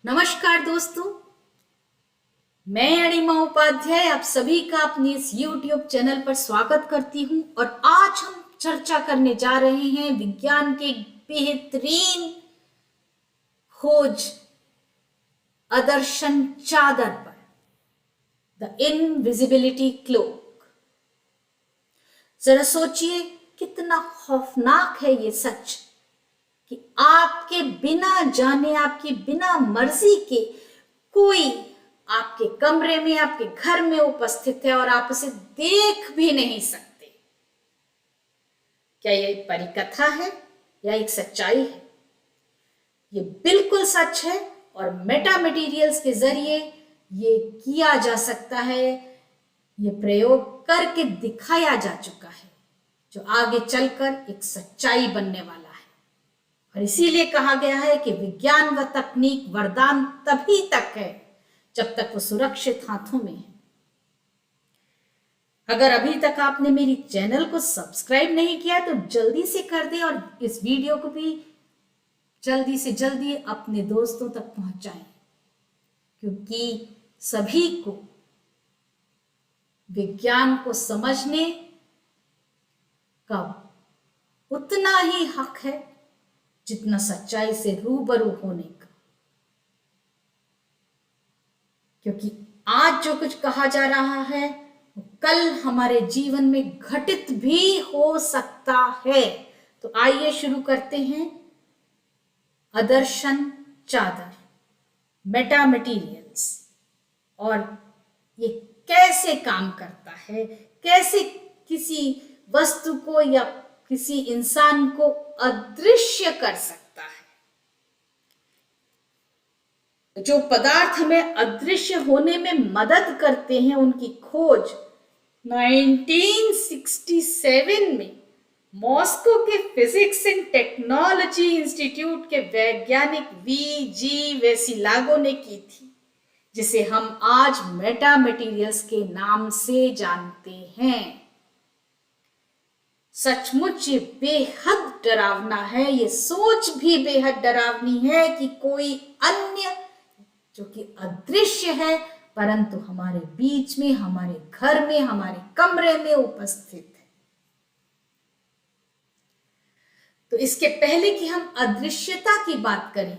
नमस्कार दोस्तों, मैं अणिमा उपाध्याय आप सभी का अपने इस YouTube चैनल पर स्वागत करती हूं। और आज हम चर्चा करने जा रहे हैं विज्ञान के बेहतरीन खोज अदर्शन चादर पर, द इनविजिबिलिटी क्लोक। जरा सोचिए कितना खौफनाक है ये सच कि आपके बिना जाने, आपकी बिना मर्जी के कोई आपके कमरे में, आपके घर में उपस्थित है और आप उसे देख भी नहीं सकते। क्या यह परिकथा है या एक सच्चाई है? ये बिल्कुल सच है और मेटा मटेरियल्स के जरिए ये किया जा सकता है। ये प्रयोग करके दिखाया जा चुका है, जो आगे चलकर एक सच्चाई बनने वाला है। और इसीलिए कहा गया है कि विज्ञान व तकनीक वरदान तभी तक है जब तक वो सुरक्षित हाथों में है। अगर अभी तक आपने मेरी चैनल को सब्सक्राइब नहीं किया तो जल्दी से कर दें और इस वीडियो को भी जल्दी से जल्दी अपने दोस्तों तक पहुंचाएं, क्योंकि सभी को विज्ञान को समझने का उतना ही हक है जितना सच्चाई से रूबरू होने का। क्योंकि आज जो कुछ कहा जा रहा है वो कल हमारे जीवन में घटित भी हो सकता है। तो आइए शुरू करते हैं। अदर्शन चादर, मेटा मटीरियल्स, और ये कैसे काम करता है, कैसे किसी वस्तु को या किसी इंसान को अदृश्य कर सकता है। जो पदार्थ हमें अदृश्य होने में मदद करते हैं, उनकी खोज 1967 में मॉस्को के फिजिक्स एंड टेक्नोलॉजी इंस्टीट्यूट के वैज्ञानिक वी.जी. वेसिलागो ने की थी, जिसे हम आज मेटा मटेरियल्स के नाम से जानते हैं। सचमुच ये बेहद डरावना है। ये सोच भी बेहद डरावनी है कि कोई अन्य जो कि अदृश्य है परंतु हमारे बीच में, हमारे घर में, हमारे कमरे में उपस्थित है। तो इसके पहले कि हम अदृश्यता की बात करें,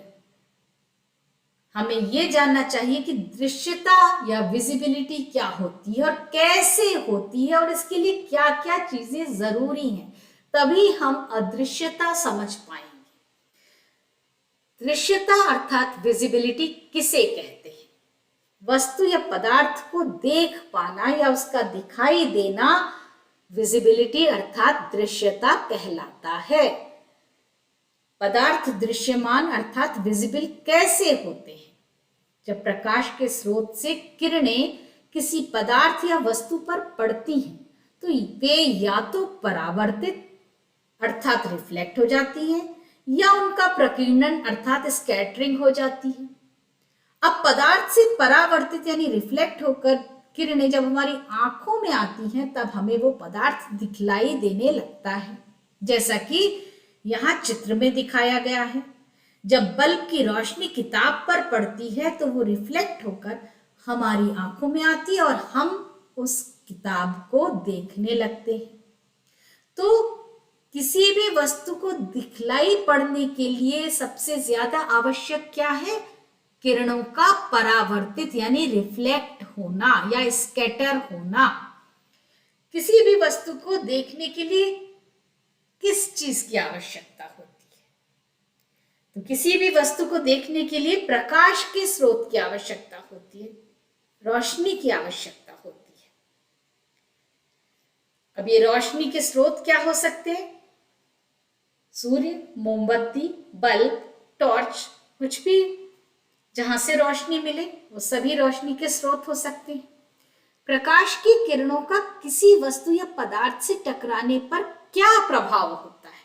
हमें यह जानना चाहिए कि दृश्यता या विजिबिलिटी क्या होती है और कैसे होती है और इसके लिए क्या क्या चीजें जरूरी हैं, तभी हम अदृश्यता समझ पाएंगे। दृश्यता अर्थात विजिबिलिटी किसे कहते हैं? वस्तु या पदार्थ को देख पाना या उसका दिखाई देना विजिबिलिटी अर्थात दृश्यता कहलाता है। पदार्थ दृश्यमान अर्थात विजिबल कैसे होते हैं? जब प्रकाश के स्रोत से किरणें किसी पदार्थ या वस्तु पर पड़ती हैं तो वे या तो परावर्तित अर्थात रिफ्लेक्ट हो जाती हैं या उनका प्रकीर्णन अर्थात स्कैटरिंग हो जाती है। अब पदार्थ से परावर्तित यानी रिफ्लेक्ट होकर किरणें जब हमारी आंखों में आती हैं तब हमें वो पदार्थ दिखलाई देने लगता है, जैसा कि यहाँ चित्र में दिखाया गया है। जब बल्ब की रोशनी किताब पर पड़ती है तो वो रिफ्लेक्ट होकर हमारी आंखों में आती है और हम उस किताब को देखने लगते हैं। तो किसी भी वस्तु को दिखलाई पड़ने के लिए सबसे ज्यादा आवश्यक क्या है? किरणों का परावर्तित यानी रिफ्लेक्ट होना या स्कैटर होना। किसी भी वस्तु को देखने के लिए किस चीज की आवश्यकता होती है? तो किसी भी वस्तु को देखने के लिए प्रकाश के स्रोत की आवश्यकता होती है, रोशनी की आवश्यकता होती है। अब ये रोशनी के स्रोत क्या हो सकते हैं? सूर्य, मोमबत्ती, बल्ब, टॉर्च, कुछ भी जहां से रोशनी मिले वो सभी रोशनी के स्रोत हो सकते हैं। प्रकाश की किरणों का किसी वस्तु या पदार्थ से टकराने पर क्या प्रभाव होता है?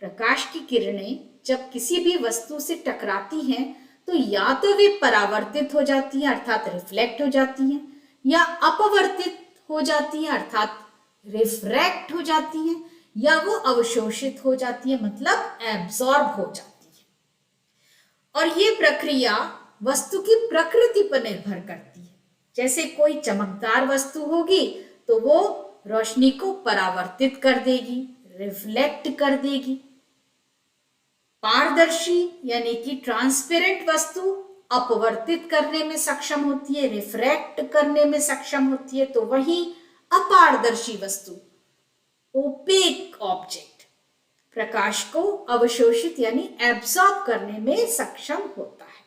प्रकाश की किरणें जब किसी भी वस्तु से टकराती हैं तो या तो वे परावर्तित हो जाती हैं अर्थात रिफ्लेक्ट हो जाती हैं, या अपवर्तित हो जाती हैं अर्थात रिफ्रैक्ट हो जाती हैं, या वो अवशोषित हो जाती है मतलब एब्जॉर्ब हो जाती है। और ये प्रक्रिया वस्तु की प्रकृति पर निर्भर करती है। जैसे कोई चमकदार वस्तु होगी तो वो रोशनी को परावर्तित कर देगी, रिफ्लेक्ट कर देगी। पारदर्शी यानी कि ट्रांसपेरेंट वस्तु अपवर्तित करने में सक्षम होती है, रिफ्रैक्ट करने में सक्षम होती है। तो वही अपारदर्शी वस्तु, ओपेक ऑब्जेक्ट, प्रकाश को अवशोषित यानी एब्सॉर्ब करने में सक्षम होता है।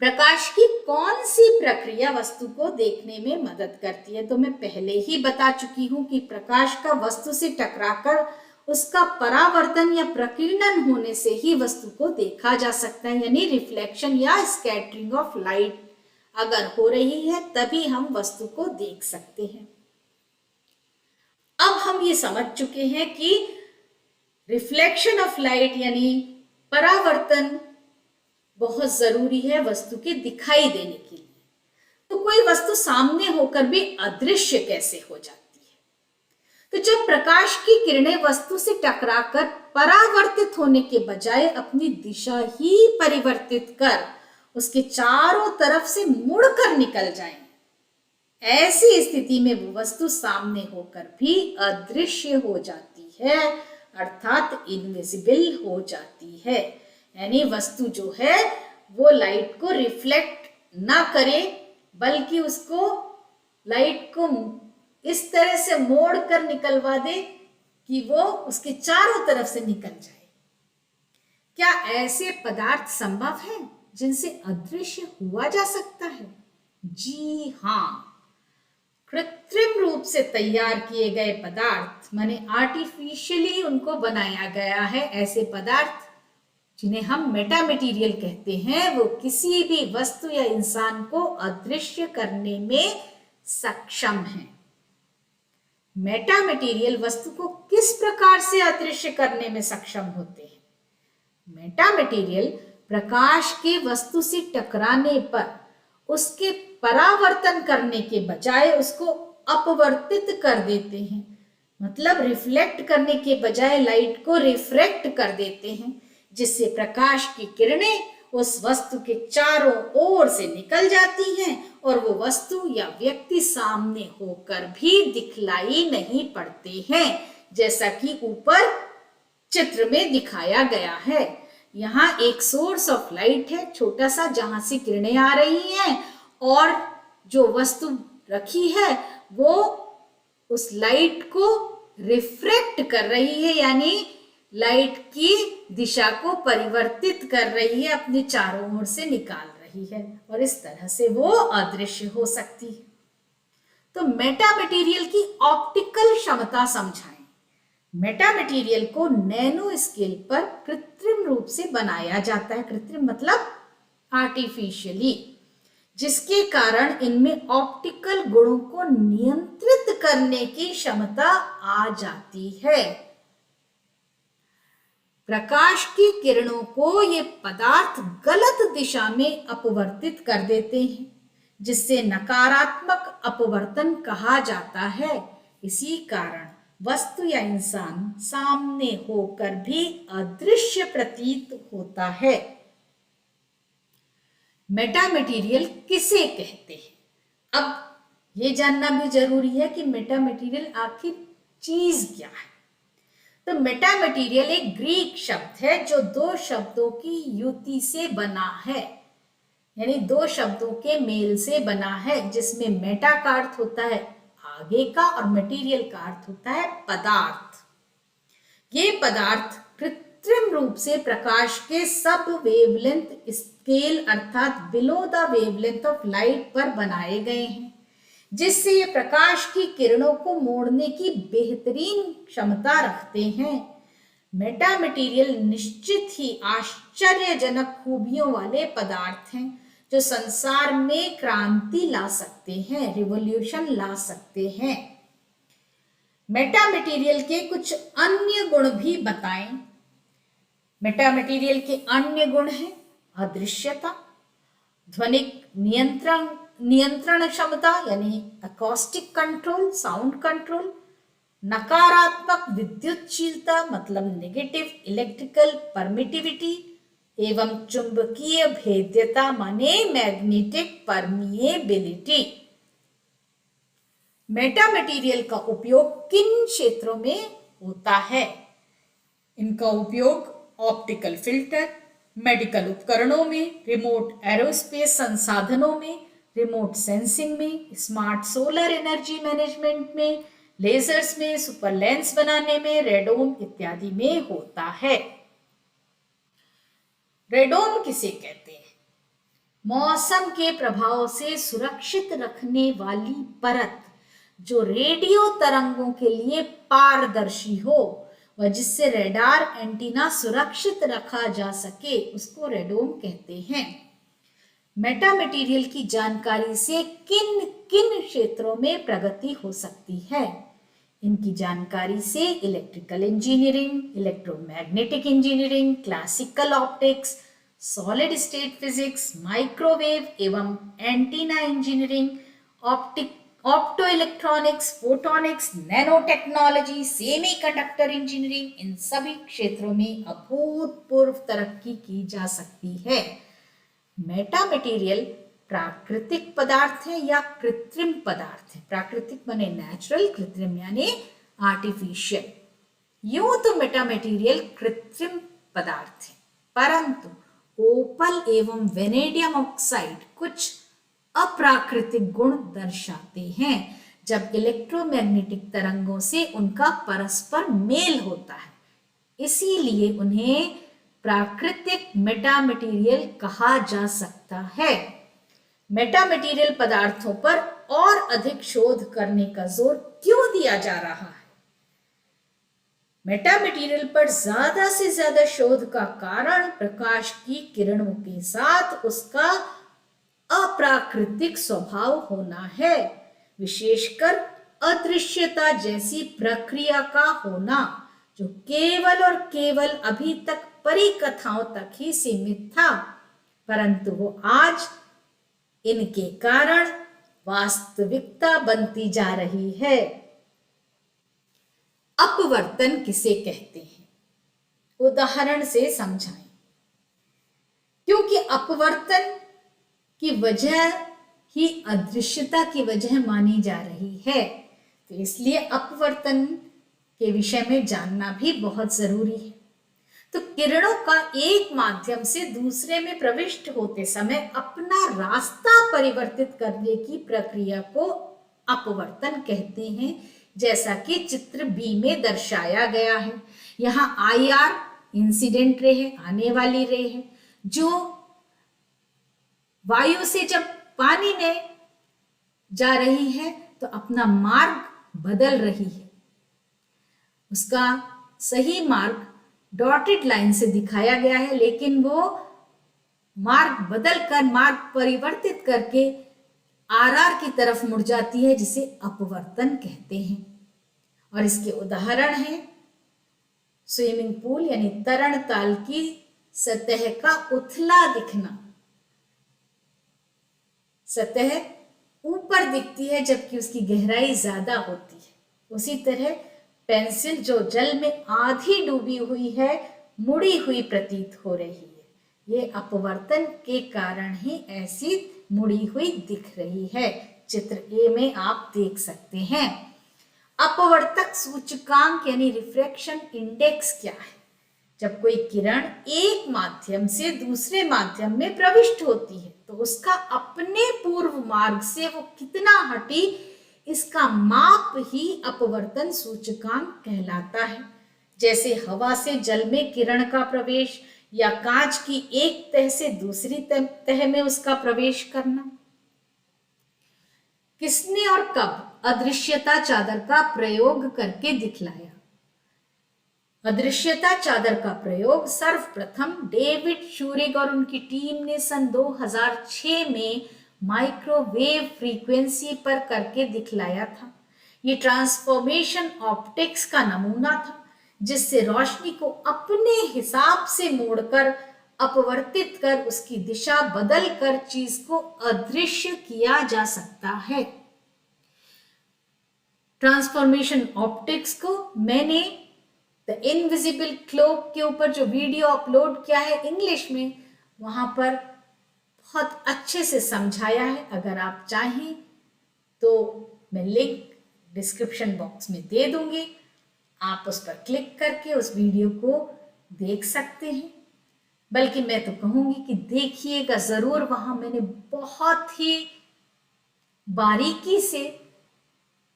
प्रकाश की कौन सी प्रक्रिया वस्तु को देखने में मदद करती है? तो मैं पहले ही बता चुकी हूं कि प्रकाश का वस्तु से टकराकर उसका परावर्तन या प्रकीर्णन होने से ही वस्तु को देखा जा सकता है, यानी रिफ्लेक्शन या स्कैटरिंग ऑफ लाइट अगर हो रही है तभी हम वस्तु को देख सकते हैं। अब हम ये समझ चुके हैं कि रिफ्लेक्शन ऑफ लाइट यानी परावर्तन बहुत जरूरी है वस्तु के दिखाई देने के लिए। तो कोई वस्तु सामने होकर भी अदृश्य कैसे हो जाती है? तो जब प्रकाश की किरणें वस्तु से टकराकर परावर्तित होने के बजाय अपनी दिशा ही परिवर्तित कर उसके चारों तरफ से मुड़कर निकल जाएं, ऐसी स्थिति में वो वस्तु सामने होकर भी अदृश्य हो जाती है, अर्थात इनविजिबल हो जाती है। यानी वस्तु जो है वो लाइट को रिफ्लेक्ट ना करे बल्कि उसको लाइट को इस तरह से मोड़ कर निकलवा दे कि वो उसके चारों तरफ से निकल जाए। क्या ऐसे पदार्थ संभव है जिनसे अदृश्य हुआ जा सकता है? जी हाँ, कृत्रिम रूप से तैयार किए गए पदार्थ, माने आर्टिफिशियली उनको बनाया गया है, ऐसे पदार्थ जिन्हें हम मेटा मटेरियल कहते हैं, वो किसी भी वस्तु या इंसान को अदृश्य करने में सक्षम है। मेटा मटेरियल वस्तु को किस प्रकार से अदृश्य करने में सक्षम होते हैं? मेटा मटेरियल प्रकाश के वस्तु से टकराने पर उसके परावर्तन करने के बजाय उसको अपवर्तित कर देते हैं, मतलब रिफ्लेक्ट करने के बजाय लाइट को रिफ्रैक्ट कर देते हैं, जिससे प्रकाश की किरणें उस वस्तु के चारों ओर से निकल जाती हैं और वो वस्तु या व्यक्ति सामने होकर भी दिखलाई नहीं पड़ते हैं, जैसा कि ऊपर चित्र में दिखाया गया है। यहाँ एक सोर्स ऑफ लाइट है छोटा सा, जहां से किरणें आ रही हैं, और जो वस्तु रखी है वो उस लाइट को रिफ्रैक्ट कर रही है, यानी लाइट की दिशा को परिवर्तित कर रही है, अपने चारों ओर से निकाल रही है, और इस तरह से वो अदृश्य हो सकती है। तो मेटा मटेरियल की ऑप्टिकल क्षमता समझाएं। मेटा मटेरियल को नैनो स्केल पर कृत्रिम रूप से बनाया जाता है, कृत्रिम मतलब आर्टिफिशियली, जिसके कारण इनमें ऑप्टिकल गुणों को नियंत्रित करने की क्षमता आ जाती है। प्रकाश की किरणों को ये पदार्थ गलत दिशा में अपवर्तित कर देते हैं, जिससे नकारात्मक अपवर्तन कहा जाता है। इसी कारण वस्तु या इंसान सामने होकर भी अदृश्य प्रतीत होता है। मेटा मटेरियल किसे कहते हैं? अब ये जानना भी जरूरी है कि मेटा मटेरियल आखिर चीज क्या है। तो मेटा मटेरियल एक ग्रीक शब्द है जो दो शब्दों की युति से बना है, यानी दो शब्दों के मेल से बना है, जिसमें मेटा का अर्थ होता है आगे का और मटेरियल का अर्थ होता है पदार्थ। ये पदार्थ कृत्रिम रूप से प्रकाश के सब वेवलेंथ स्केल अर्थात below the wavelength of light पर बनाए गए हैं, जिससे ये प्रकाश की किरणों को मोड़ने की बेहतरीन क्षमता रखते हैं। मेटा मटेरियल निश्चित ही आश्चर्यजनक खूबियों वाले पदार्थ हैं जो संसार में क्रांति ला सकते हैं, रिवॉल्यूशन ला सकते हैं। मेटा मटेरियल के कुछ अन्य गुण भी बताएं। मेटा मटेरियल के अन्य गुण हैं अदृश्यता, ध्वनिक नियंत्रण क्षमता यानी एकॉस्टिक कंट्रोल, साउंड कंट्रोल, नकारात्मक विद्युतशीलता मतलब नेगेटिव इलेक्ट्रिकल परमिटिविटी, एवं चुंबकीय भेद्यता माने मैग्नेटिक परमिएबिलिटी। मेटा मटेरियल का उपयोग किन क्षेत्रों में होता है? इनका उपयोग ऑप्टिकल फिल्टर, मेडिकल उपकरणों में, रिमोट एरोस्पेस संसाधनों में, रिमोट सेंसिंग में, स्मार्ट सोलर एनर्जी मैनेजमेंट में, लेजर्स में, सुपर लेंस बनाने में, रेडोम इत्यादि में होता है। रेडोम किसे कहते हैं? मौसम के प्रभाव से सुरक्षित रखने वाली परत जो रेडियो तरंगों के लिए पारदर्शी हो व जिससे रेडार एंटीना सुरक्षित रखा जा सके, उसको रेडोम कहते हैं। मेटा मटेरियल की जानकारी से किन किन क्षेत्रों में प्रगति हो सकती है? इनकी जानकारी से electrical engineering, electromagnetic engineering, classical optics, solid state physics, microwave एवं antenna engineering, opto electronics, photonics, nano technology, semiconductor engineering, इन सभी क्षेत्रों में अभूतपूर्व तरक्की की जा सकती है। मेटा मटेरियल प्राकृतिक पदार्थ है या कृत्रिम पदार्थ है? प्राकृतिक माने नेचुरल, कृत्रिम यानी आर्टिफिशियल। यूं तो मेटा मटेरियल कृत्रिम पदार्थ है, परंतु ओपल एवं वेनेडियम ऑक्साइड कुछ अप्राकृतिक गुण दर्शाते हैं जब इलेक्ट्रोमैग्नेटिक तरंगों से उनका परस्पर मेल होता है, इसीलिए उन्हें प्राकृतिक मेटा मटेरियल कहा जा सकता है। मेटा मटेरियल पदार्थों पर और अधिक शोध करने का जोर क्यों दिया जा रहा है? मेटा मटेरियल पर ज्यादा से ज्यादा शोध का कारण प्रकाश की किरणों के साथ उसका अप्राकृतिक स्वभाव होना है, विशेषकर अदृश्यता जैसी प्रक्रिया का होना, जो केवल और केवल अभी तक परिकथाओं तक ही सीमित था, परंतु वो आज इनके कारण वास्तविकता बनती जा रही है। अपवर्तन किसे कहते हैं? उदाहरण से समझाएं। क्योंकि अपवर्तन की वजह ही अदृश्यता की वजह मानी जा रही है, तो इसलिए अपवर्तन के विषय में जानना भी बहुत जरूरी है। तो किरणों का एक माध्यम से दूसरे में प्रविष्ट होते समय अपना रास्ता परिवर्तित करने की प्रक्रिया को अपवर्तन कहते हैं, जैसा कि चित्र बी में दर्शाया गया है। यहाँ IR इंसिडेंट रे है, आने वाली रे है, जो वायु से जब पानी में जा रही है तो अपना मार्ग बदल रही है। उसका सही मार्ग डॉटेड लाइन से दिखाया गया है, लेकिन वो मार्ग बदलकर, मार्ग परिवर्तित करके RR की तरफ मुड़ जाती है, जिसे अपवर्तन कहते हैं। और इसके उदाहरण हैं स्विमिंग पूल यानी तरण ताल की सतह का उथला दिखना, सतह ऊपर दिखती है जबकि उसकी गहराई ज्यादा होती है। उसी तरह पेंसिल जो जल में आधी डूबी हुई है, मुड़ी हुई प्रतीत हो रही है, ये अपवर्तन के कारण ही ऐसी मुड़ी हुई दिख रही है। चित्र ए में आप देख सकते हैं। अपवर्तक सूचकांक यानी रिफ्रैक्शन इंडेक्स क्या है? जब कोई किरण एक माध्यम से दूसरे माध्यम में प्रविष्ट होती है तो उसका अपने पूर्व मार्ग से वो कितना हटी, इसका माप ही अपवर्तन सूचकांक कहलाता है। जैसे हवा से जल में किरण का प्रवेश या कांच की एक तह से दूसरी तह में उसका प्रवेश करना। किसने और कब अदृश्यता चादर का प्रयोग करके दिखलाया? अदृश्यता चादर का प्रयोग सर्वप्रथम डेविड शूरिग और उनकी टीम ने सन 2006 में माइक्रोवेव फ्रीक्वेंसी पर करके दिखलाया था। ये ट्रांसफॉर्मेशन ऑप्टिक्स का नमूना था, जिससे रोशनी को अपने हिसाब से मोड़कर, अपवर्तित कर, उसकी दिशा बदल कर चीज को अदृश्य किया जा सकता है। ट्रांसफॉर्मेशन ऑप्टिक्स को मैंने द इनविजिबल क्लोक के ऊपर जो वीडियो अपलोड किया है इंग्लिश में, वहां पर बहुत अच्छे से समझाया है। अगर आप चाहें तो मैं लिंक डिस्क्रिप्शन बॉक्स में दे दूंगी, आप उस पर क्लिक करके उस वीडियो को देख सकते हैं। बल्कि मैं तो कहूंगी कि देखिएगा जरूर, वहां मैंने बहुत ही बारीकी से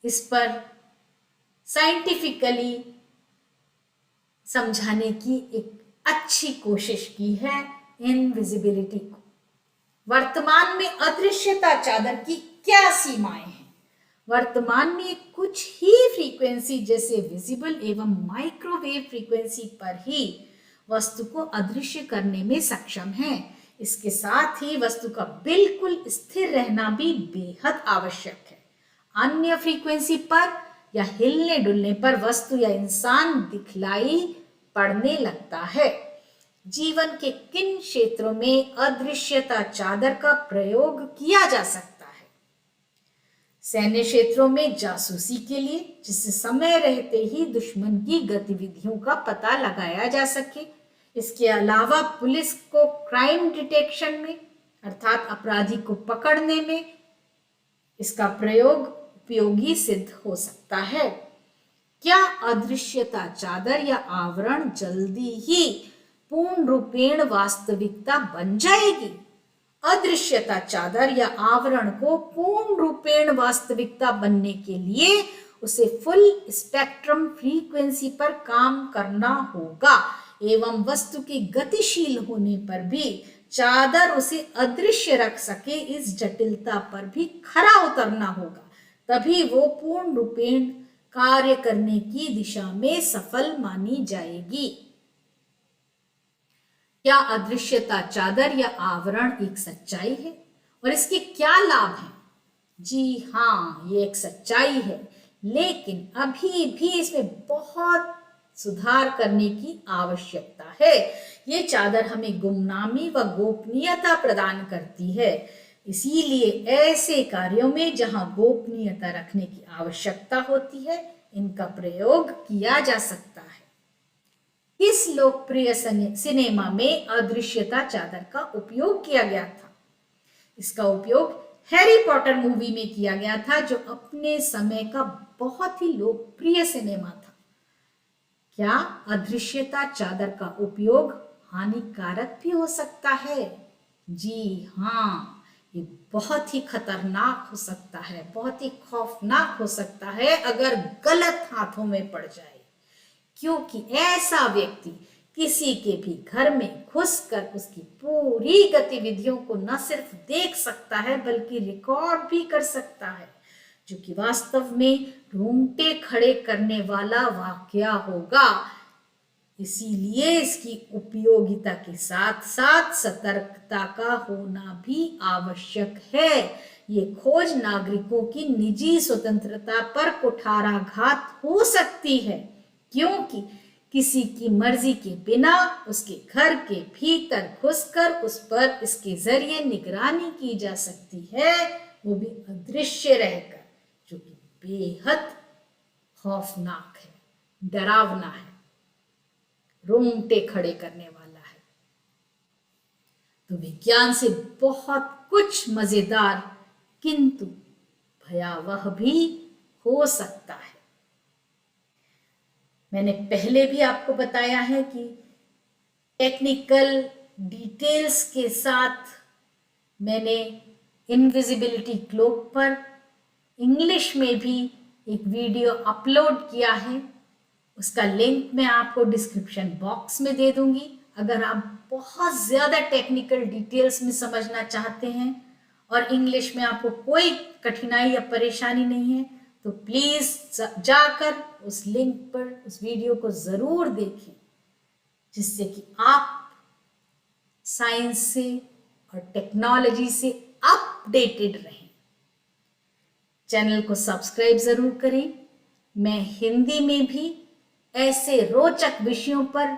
इस पर साइंटिफिकली समझाने की एक अच्छी कोशिश की है इनविजिबिलिटी को। वर्तमान में अदृश्यता चादर की क्या सीमाएं हैं? वर्तमान में कुछ ही फ्रीक्वेंसी जैसे विजिबल एवं माइक्रोवेव फ्रीक्वेंसी पर ही वस्तु को अदृश्य करने में सक्षम है। इसके साथ ही वस्तु का बिल्कुल स्थिर रहना भी बेहद आवश्यक है। अन्य फ्रीक्वेंसी पर या हिलने डुलने पर वस्तु या इंसान दिखलाई पड़ने लगता है। जीवन के किन क्षेत्रों में अदृश्यता चादर का प्रयोग किया जा सकता है? सैन्य क्षेत्रों में जासूसी के लिए, जिससे समय रहते ही दुश्मन की गतिविधियों का पता लगाया जा सके। इसके अलावा पुलिस को क्राइम डिटेक्शन में, अर्थात अपराधी को पकड़ने में इसका प्रयोग उपयोगी सिद्ध हो सकता है। क्या अदृश्यता चादर या आवरण जल्दी ही पूर्ण रूपेण वास्तविकता बन जाएगी? अदृश्यता चादर या आवरण को पूर्ण रूपेण वास्तविकता बनने के लिए उसे फुल स्पेक्ट्रम फ्रीक्वेंसी पर काम करना होगा एवं वस्तु के गतिशील होने पर भी चादर उसे अदृश्य रख सके, इस जटिलता पर भी खरा उतरना होगा। तभी वो पूर्ण रूपेण कार्य करने की दिशा में सफल मानी जाएगी। क्या अदृश्यता चादर या आवरण एक सच्चाई है और इसके क्या लाभ हैं? जी हाँ, ये एक सच्चाई है, लेकिन अभी भी इसमें बहुत सुधार करने की आवश्यकता है। ये चादर हमें गुमनामी व गोपनीयता प्रदान करती है। इसीलिए ऐसे कार्यों में जहां गोपनीयता रखने की आवश्यकता होती है, इनका प्रयोग किया जा सकता है। इस लोकप्रिय सिनेमा में अदृश्यता चादर का उपयोग किया गया था। इसका उपयोग हैरी पॉटर मूवी में किया गया था, जो अपने समय का बहुत ही लोकप्रिय सिनेमा था। क्या अदृश्यता चादर का उपयोग हानिकारक भी हो सकता है? जी हाँ, ये बहुत ही खतरनाक हो सकता है, बहुत ही खौफनाक हो सकता है अगर गलत हाथों में पड़ जाए। क्योंकि ऐसा व्यक्ति किसी के भी घर में घुसकर उसकी पूरी गतिविधियों को न सिर्फ देख सकता है बल्कि रिकॉर्ड भी कर सकता है, जो कि वास्तव में रोंगटे खड़े करने वाला वाकया होगा। इसीलिए इसकी उपयोगिता के साथ साथ सतर्कता का होना भी आवश्यक है। ये खोज नागरिकों की निजी स्वतंत्रता पर कुठाराघात हो सकती है, क्योंकि किसी की मर्जी के बिना उसके घर के भीतर घुसकर उस पर इसके जरिए निगरानी की जा सकती है, वो भी अदृश्य रहकर, जो कि बेहद खौफनाक है, डरावना है, रोंगटे खड़े करने वाला है। तो विज्ञान से बहुत कुछ मजेदार किंतु भयावह भी हो सकता है। मैंने पहले भी आपको बताया है कि टेक्निकल डिटेल्स के साथ मैंने इनविजिबिलिटी क्लोक पर इंग्लिश में भी एक वीडियो अपलोड किया है। उसका लिंक मैं आपको डिस्क्रिप्शन बॉक्स में दे दूंगी। अगर आप बहुत ज़्यादा टेक्निकल डिटेल्स में समझना चाहते हैं और इंग्लिश में आपको कोई कठिनाई या परेशानी नहीं है, तो प्लीज़ जाकर उस लिंक पर उस वीडियो को ज़रूर देखें, जिससे कि आप साइंस से और टेक्नोलॉजी से अपडेटेड रहें। चैनल को सब्सक्राइब ज़रूर करें। मैं हिंदी में भी ऐसे रोचक विषयों पर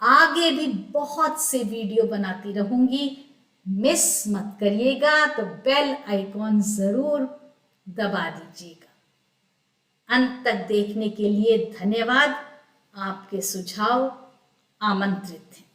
आगे भी बहुत से वीडियो बनाती रहूंगी, मिस मत करिएगा। तो बेल आइकॉन ज़रूर दबा दीजिएगा। अंत तक देखने के लिए धन्यवाद। आपके सुझाव आमंत्रित हैं।